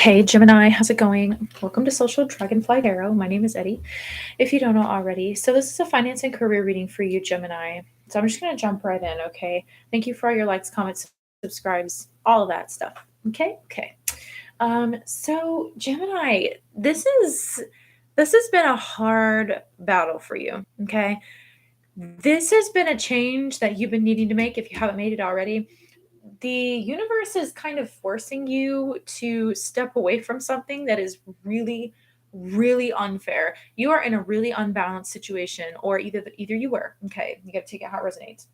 Hey Gemini, how's it going? Welcome to Social Dragonfly Tarot. My name is Eddie, if you don't know already. So this is a finance and career reading for you, Gemini. So I'm just going to jump right in, okay? Thank you for all your likes, comments, subscribes, all of that stuff. Okay. So Gemini, this has been a hard battle for you, okay? This has been a change that you've been needing to make if you haven't made it already. The universe is kind of forcing you to step away from something that is really unfair. You are in a really unbalanced situation, or either you were. Okay, you got to take it how it resonates.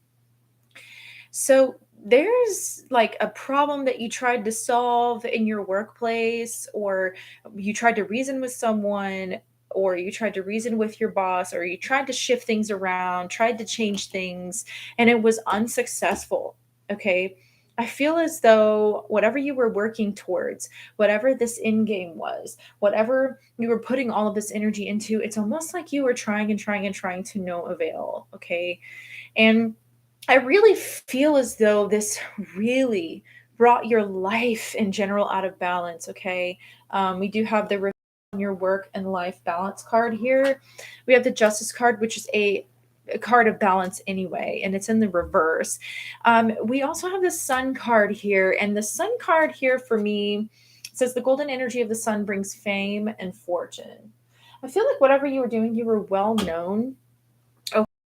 So there's like a problem that you tried to solve in your workplace, or you tried to reason with someone, or you tried to reason with your boss, or you tried to shift things around, tried to change things, and it was unsuccessful. Okay. I feel as though whatever you were working towards, whatever this end game was, whatever you were putting all of this energy into, it's almost like you were trying and trying and trying to no avail. Okay. And I really feel as though this really brought your life in general out of balance. Okay. We do have the on your work and life balance card here. We have the justice card, which is a card of balance anyway, and it's in the reverse. We also have the sun card here, and the sun card here for me says the golden energy of the sun brings fame and fortune. I feel like whatever you were doing, you were well known.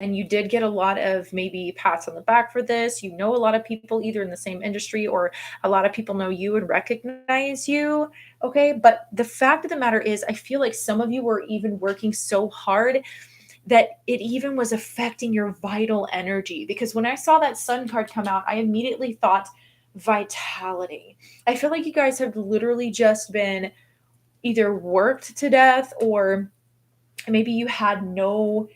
And you did get a lot of maybe pats on the back for this. You know, a lot of people either in the same industry, or a lot of people know you and recognize you. Okay. But the fact of the matter is, I feel like some of you were even working so hard that it even was affecting your vital energy. Because when I saw that sun card come out, I immediately thought vitality. I feel like you guys have literally just been either worked to death, or maybe you had no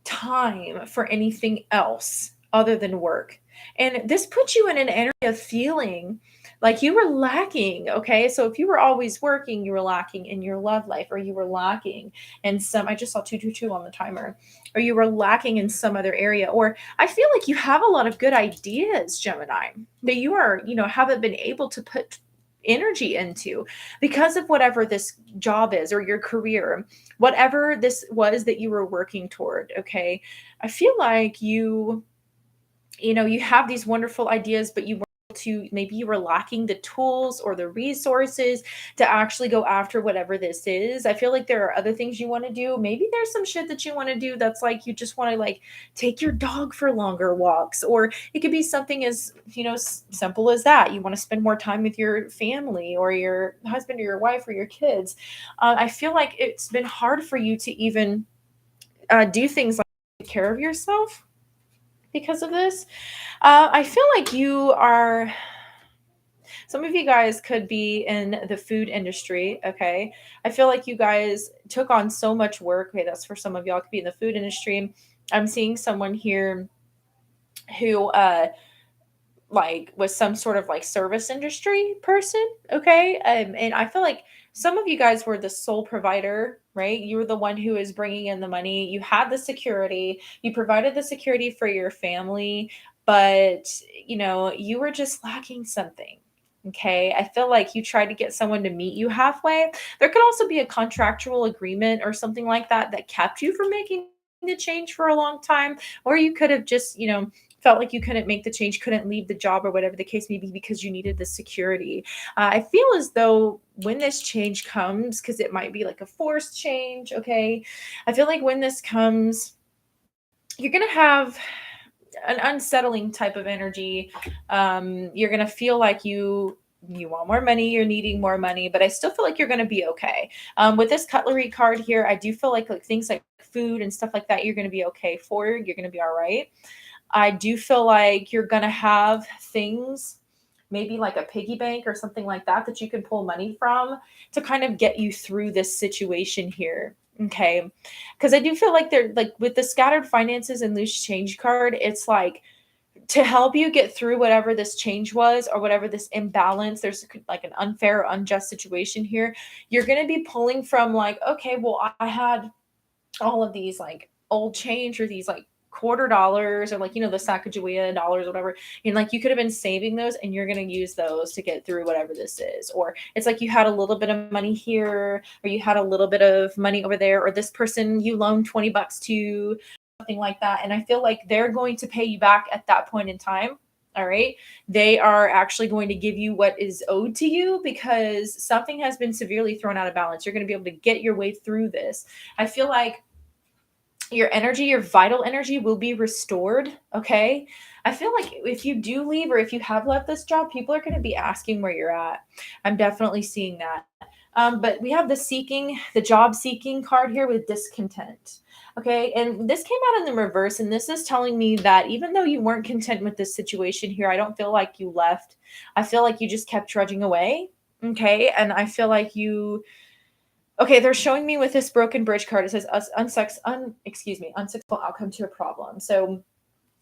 time for anything else other than work. And this puts you in an area of feeling like you were lacking. Okay. So if you were always working, you were lacking in your love life, or you were lacking in some, I just saw 222 on the timer, or you were lacking in some other area. Or I feel like you have a lot of good ideas, Gemini, that you are, haven't been able to put energy into because of whatever this job is, or your career, whatever this was that you were working toward. Okay. I feel like you have these wonderful ideas, but maybe you were lacking the tools or the resources to actually go after whatever this is. I feel like there are other things you want to do. Maybe there's some shit that you want to do that's like you just want to like take your dog for longer walks, or it could be something as simple as that. You want to spend more time with your family, or your husband, or your wife, or your kids. I feel like it's been hard for you to even do things like take care of yourself because of this. I feel like some of you guys could be in the food industry. Okay. I feel like you guys took on so much work. Okay. That's for some of y'all, could be in the food industry. I'm seeing someone here who, like was some sort of like service industry person. Okay. And I feel like some of you guys were the sole provider, right? You were the one who is bringing in the money. You had the security, you provided the security for your family, but you were just lacking something. Okay. I feel like you tried to get someone to meet you halfway. There could also be a contractual agreement or something like that that kept you from making the change for a long time. Or you could have just, felt like you couldn't make the change, couldn't leave the job, or whatever the case may be, because you needed the security. I feel as though when this change comes, because it might be like a forced change, okay? I feel like when this comes, you're going to have an unsettling type of energy. You're going to feel like you want more money, you're needing more money, but I still feel like you're going to be okay. With this cutlery card here, I do feel like things like food and stuff like that, you're going to be okay for. You're going to be all right. I do feel like you're going to have things, maybe like a piggy bank or something like that, that you can pull money from to kind of get you through this situation here. Okay. Because I do feel like they're like with the scattered finances and loose change card, it's like to help you get through whatever this change was, or whatever this imbalance, there's like an unfair or unjust situation here. You're going to be pulling from like, okay, well, I had all of these like old change, or these like $quarter or like, the Sacagawea dollars or whatever. And like you could have been saving those and you're going to use those to get through whatever this is. Or it's like you had a little bit of money here, or you had a little bit of money over there, or this person you loaned $20 to, something like that. And I feel like they're going to pay you back at that point in time. All right. They are actually going to give you what is owed to you because something has been severely thrown out of balance. You're going to be able to get your way through this. I feel like your energy, your vital energy will be restored. Okay. I feel like if you do leave or if you have left this job, people are going to be asking where you're at. I'm definitely seeing that. But we have the job seeking card here with discontent. Okay. And this came out in the reverse. And this is telling me that even though you weren't content with this situation here, I don't feel like you left. I feel like you just kept trudging away. Okay. And I feel like they're showing me with this broken bridge card. It says unsuccessful outcome to a problem. So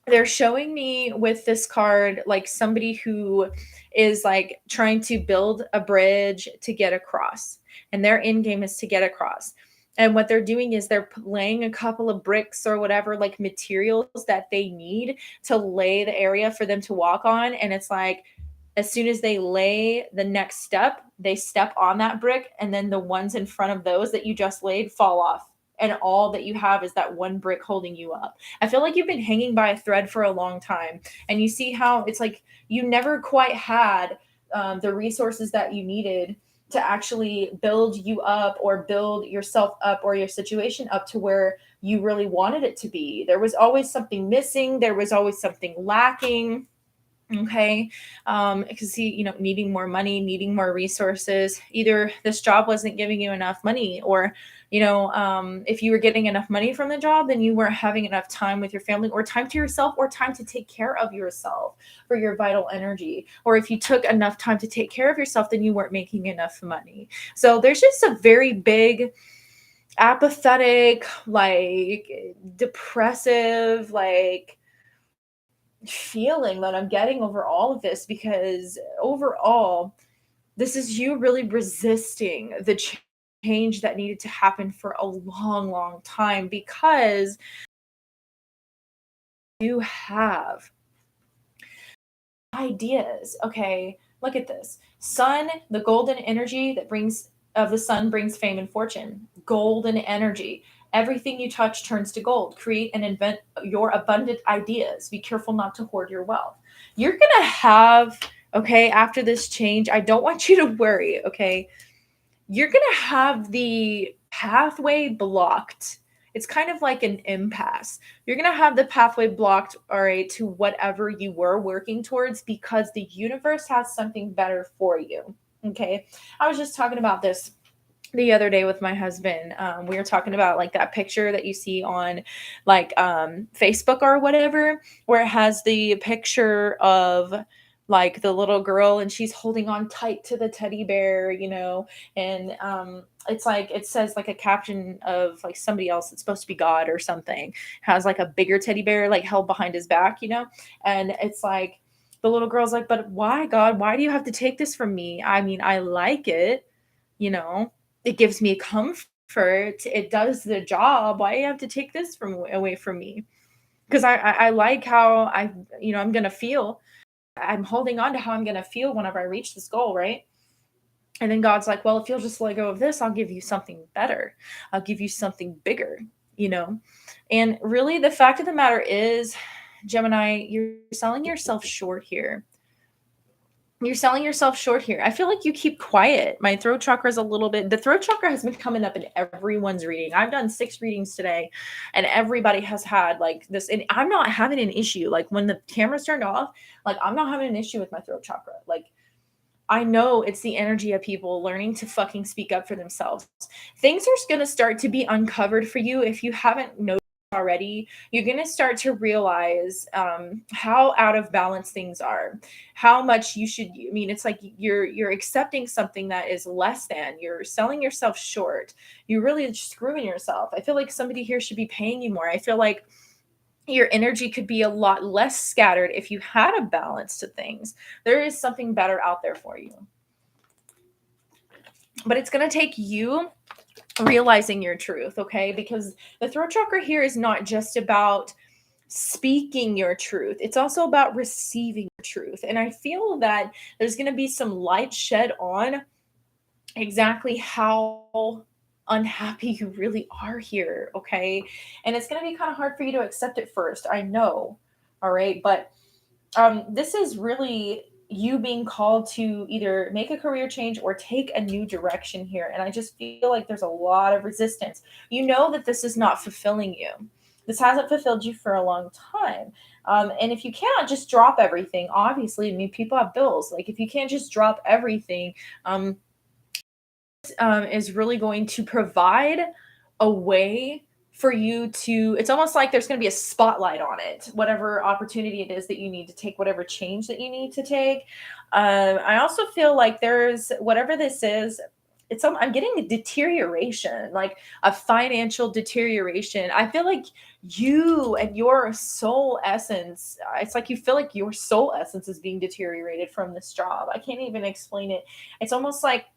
they're showing me with this card like somebody who is like trying to build a bridge to get across, and their end game is to get across. And what they're doing is they're laying a couple of bricks or whatever, like materials that they need to lay the area for them to walk on. And it's like, as soon as they lay the next step, they step on that brick, and then the ones in front of those that you just laid fall off. And all that you have is that one brick holding you up. I feel like you've been hanging by a thread for a long time. And you see how it's like you never quite had the resources that you needed to actually build you up or build yourself up or your situation up to where you really wanted it to be. There was always something missing. There was always something lacking. Okay. Because needing more money, needing more resources, either this job wasn't giving you enough money, or, if you were getting enough money from the job, then you weren't having enough time with your family or time to yourself or time to take care of yourself for your vital energy. Or if you took enough time to take care of yourself, then you weren't making enough money. So there's just a very big apathetic, like depressive, like feeling that I'm getting over all of this, because overall, this is you really resisting the change that needed to happen for a long, long time, because you have ideas. Okay, look at this. Sun, the golden energy of the sun brings fame and fortune. Golden energy. Everything you touch turns to gold. Create and invent your abundant ideas. Be careful not to hoard your wealth. You're going to have, after this change, I don't want you to worry, you're going to have the pathway blocked. It's kind of like an impasse. You're going to have the pathway blocked, all right, to whatever you were working towards, because the universe has something better for you. Okay. I was just talking about this the other day with my husband. We were talking about like that picture that you see on like Facebook or whatever, where it has the picture of like the little girl and she's holding on tight to the teddy bear, and it's like, it says like a caption of like somebody else, it's supposed to be God or something, has like a bigger teddy bear like held behind his back, and it's like the little girl's like, but why, God, why do you have to take this from me? I mean, I like it, it gives me comfort. It does the job. Why do you have to take this away from me? Because I like how I'm going to feel. I'm holding on to how I'm going to feel whenever I reach this goal, right? And then God's like, well, if you'll just let go of this, I'll give you something better. I'll give you something bigger, And really, the fact of the matter is, Gemini, you're selling yourself short here. You're selling yourself short here. I feel like you keep quiet. My throat chakra is the throat chakra has been coming up in everyone's reading. I've done 6 readings today, and everybody has had like this. And I'm not having an issue. Like when the camera's turned off, like I'm not having an issue with my throat chakra. Like I know it's the energy of people learning to fucking speak up for themselves. Things are going to start to be uncovered for you if you haven't noticed already. You're going to start to realize how out of balance things are, how much you should, it's like you're accepting something that is less than, you're selling yourself short, you're really screwing yourself. I feel like somebody here should be paying you more. I feel like your energy could be a lot less scattered if you had a balance to things. There is something better out there for you. But it's going to take you realizing your truth, okay? Because the throat chakra here is not just about speaking your truth. It's also about receiving your truth. And I feel that there's going to be some light shed on exactly how unhappy you really are here, okay? And it's going to be kind of hard for you to accept it first. I know. All right, but this is really you being called to either make a career change or take a new direction here. And I just feel like there's a lot of resistance. You know that this is not fulfilling you. This hasn't fulfilled you for a long time. And if you cannot just drop everything, obviously, I mean, people have bills. Like, if you can't just drop everything, is really going to provide a way for you to, it's almost like there's going to be a spotlight on it, whatever opportunity it is that you need to take, whatever change that you need to take. I also feel like there's, whatever this is, I'm getting a deterioration, like a financial deterioration. I feel like you and your soul essence, it's like you feel like your soul essence is being deteriorated from this job. I can't even explain it. It's almost like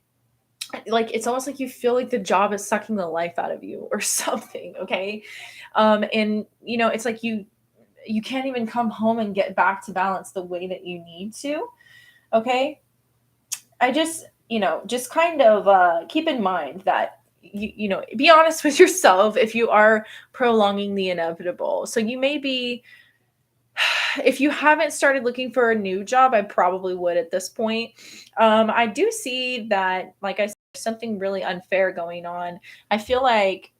it's almost like you feel like the job is sucking the life out of you or something, okay? And it's like you can't even come home and get back to balance the way that you need to, okay? I just kind of keep in mind that be honest with yourself if you are prolonging the inevitable. So you may be, if you haven't started looking for a new job, I probably would at this point. I do see that, like I said, there's something really unfair going on. I feel like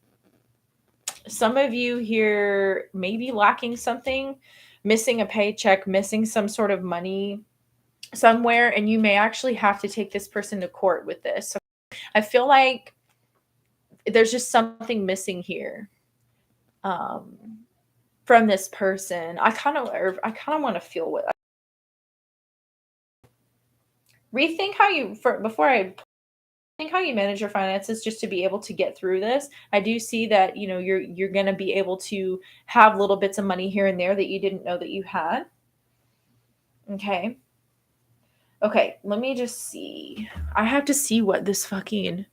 some of you here may be lacking something, missing a paycheck, missing some sort of money somewhere, and you may actually have to take this person to court with this. So I feel like there's just something missing here. From this person. I kind of want to feel what rethink how you before I think how you manage your finances just to be able to get through this. I do see that you're going to be able to have little bits of money here and there that you didn't know that you had. Okay, let me just see. I have to see what this fucking,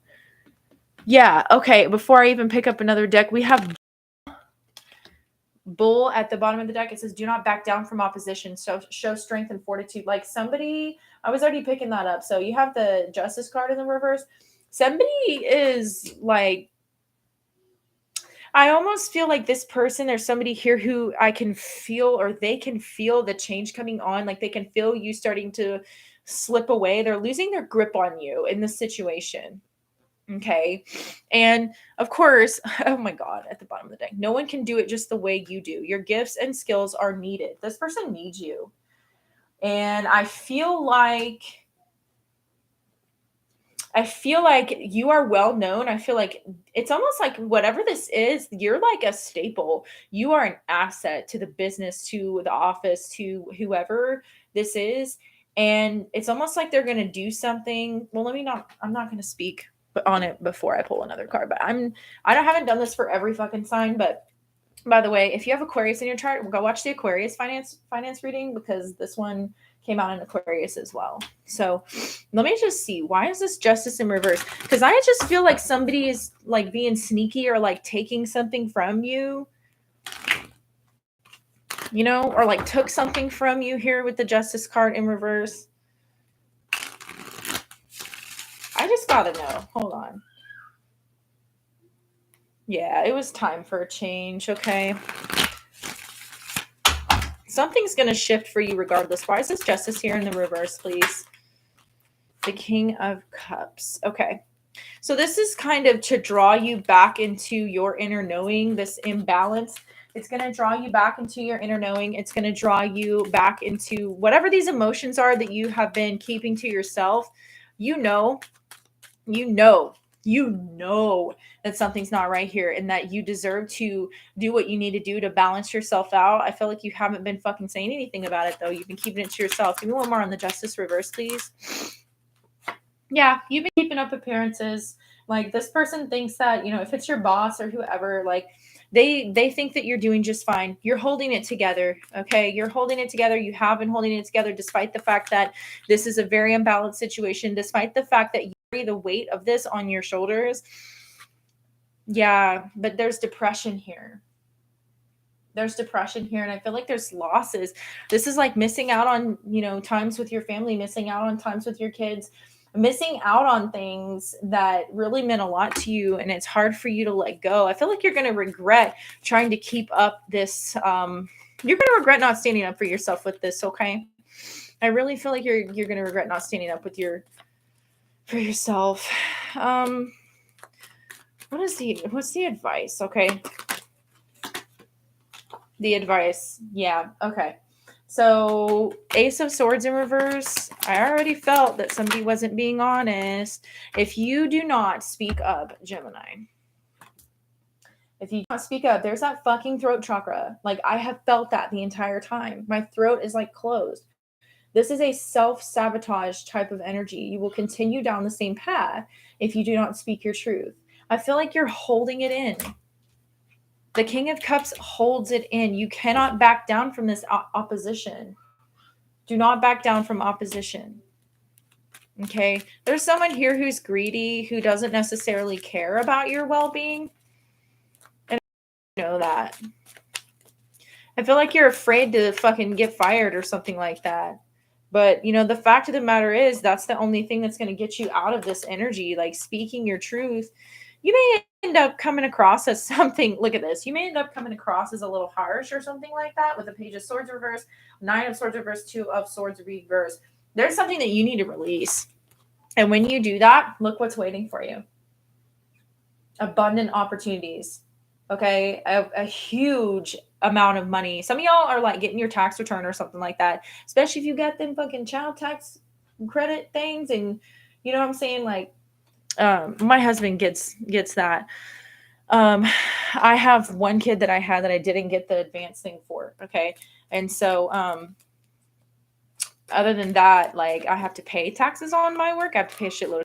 yeah, okay, before I even pick up another deck, we have Bull at the bottom of the deck. It says, do not back down from opposition. So show strength and fortitude. Like, somebody, I was already picking that up. So you have the Justice card in the reverse. Somebody is like, I almost feel like this person, there's somebody here who I can feel, or they can feel the change coming on. Like, they can feel you starting to slip away. They're losing their grip on you in this situation. Okay. And of course, oh my God, at the bottom of the deck, no one can do it just the way you do. Your gifts and skills are needed. This person needs you. And I feel like you are well known. I feel like it's almost like whatever this is, you're like a staple. You are an asset to the business, to the office, to whoever this is. And it's almost like they're going to do something. Well, I'm not going to speak on it before I pull another card, but haven't done this for every fucking sign. But by the way, if you have Aquarius in your chart, go watch the Aquarius finance reading, because this one came out in Aquarius as well. So let me just see. Why is this Justice in reverse? Because I just feel like somebody is like being sneaky, or like taking something from you, or like took something from you here with the Justice card in reverse. I just gotta know. Hold on. Yeah, it was time for a change, okay? Something's going to shift for you regardless. Why is this Justice here in the reverse, please? The King of Cups. Okay. So this is kind of to draw you back into your inner knowing, this imbalance. It's going to draw you back into your inner knowing. It's going to draw you back into whatever these emotions are that you have been keeping to yourself. You know that something's not right here, and that you deserve to do what you need to do to balance yourself out. I feel like you haven't been fucking saying anything about it, though. You've been keeping it to yourself. Give me one more on the Justice reverse, please. Yeah, you've been keeping up appearances. Like, this person thinks that, if it's your boss or whoever, like, they think that you're doing just fine. You're holding it together, okay? You're holding it together. You have been holding it together despite the fact that this is a very imbalanced situation, despite the fact that you carry the weight of this on your shoulders. Yeah, but there's depression here. There's depression here, and I feel like there's losses. This is like missing out on, times with your family, missing out on times with your kids, missing out on things that really meant a lot to you, and it's hard for you to let go. I feel like you're going to regret trying to keep up this. You're going to regret not standing up for yourself with this, okay? I really feel like you're going to regret not standing up for yourself. What's the advice? Okay. The advice. Yeah. Okay. So Ace of Swords in reverse. I already felt that somebody wasn't being honest. If you do not speak up, Gemini, if you don't speak up, there's that fucking throat chakra. Like, I have felt that the entire time. My throat is like closed. This is a self-sabotage type of energy. You will continue down the same path if you do not speak your truth. I feel like you're holding it in. The King of Cups holds it in. You cannot back down from this opposition. Do not back down from opposition. Okay? There's someone here who's greedy, who doesn't necessarily care about your well-being. And I know that. I feel like you're afraid to fucking get fired or something like that. But, the fact of the matter is, that's the only thing that's going to get you out of this energy. Like, speaking your truth. You may end up coming across as something. Look at this. You may end up coming across as a little harsh or something like that with the Page of Swords reverse, 9 of Swords reverse, 2 of Swords reverse. There's something that you need to release. And when you do that, look what's waiting for you. Abundant opportunities. Okay? A huge amount of money. Some of y'all are like getting your tax return or something like that, especially if you get them fucking child tax credit things. And you know what I'm saying? Like, my husband gets that. I have one kid that I had that I didn't get the advance thing for. Okay. And so, other than that, like, I have to pay taxes on my work. I have to pay a shitload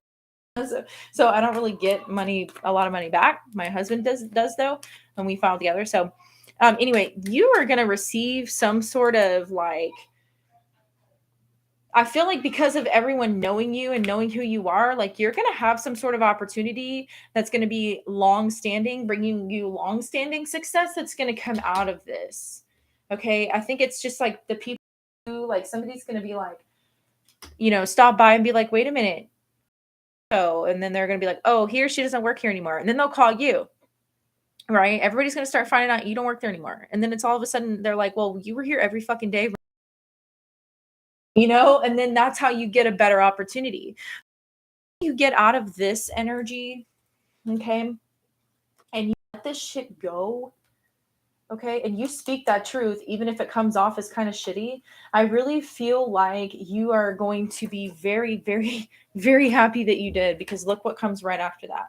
of so I don't really get a lot of money back. My husband does though, and we file together. So, anyway, you are going to receive some sort of like, I feel like because of everyone knowing you and knowing who you are, like, you're going to have some sort of opportunity that's going to be long-standing, bringing you long-standing success that's going to come out of this. Okay. I think it's just like the people who, like, somebody's going to be like, stop by and be like, wait a minute. Oh, and then they're going to be like, oh, she doesn't work here anymore. And then they'll call you. Right. Everybody's going to start finding out you don't work there anymore. And then it's all of a sudden they're like, well, you were here every fucking day. And then that's how you get a better opportunity. You get out of this energy, okay, and you let this shit go, okay, and you speak that truth, even if it comes off as kind of shitty. I really feel like you are going to be very, very, very happy that you did, because look what comes right after that.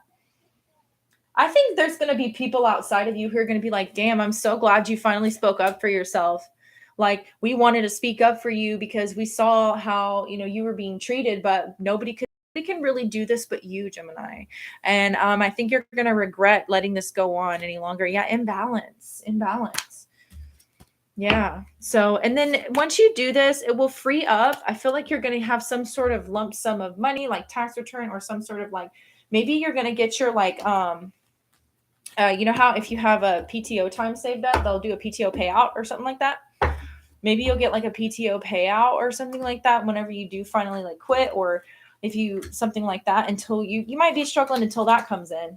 I think there's going to be people outside of you who are going to be like, damn, I'm so glad you finally spoke up for yourself. Like, we wanted to speak up for you because we saw how, you were being treated, but nobody can really do this but you, Gemini. And I think you're going to regret letting this go on any longer. Yeah, imbalance. Yeah. So, and then once you do this, it will free up. I feel like you're going to have some sort of lump sum of money, like tax return, or some sort of like, maybe you're going to get your like, you know how if you have a PTO time saved up, they'll do a PTO payout or something like that. Maybe you'll get like a PTO payout or something like that whenever you do finally like quit, or if you something like that, until you might be struggling until that comes in.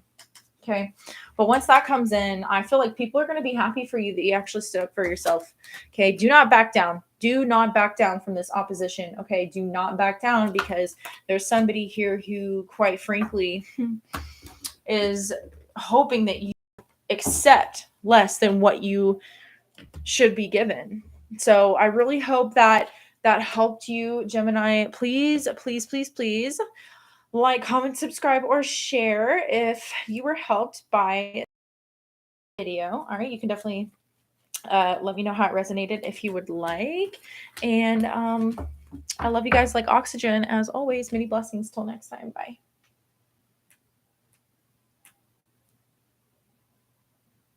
Okay. But once that comes in, I feel like people are going to be happy for you that you actually stood up for yourself. Okay. Do not back down. Do not back down from this opposition. Okay. Do not back down, because there's somebody here who, quite frankly, is hoping that you accept less than what you should be given. So I really hope that helped you, Gemini. Please, please, please, please like, comment, subscribe, or share if you were helped by the video. All right. You can definitely let me know how it resonated if you would like. And I love you guys like oxygen. As always, many blessings. Till next time. Bye.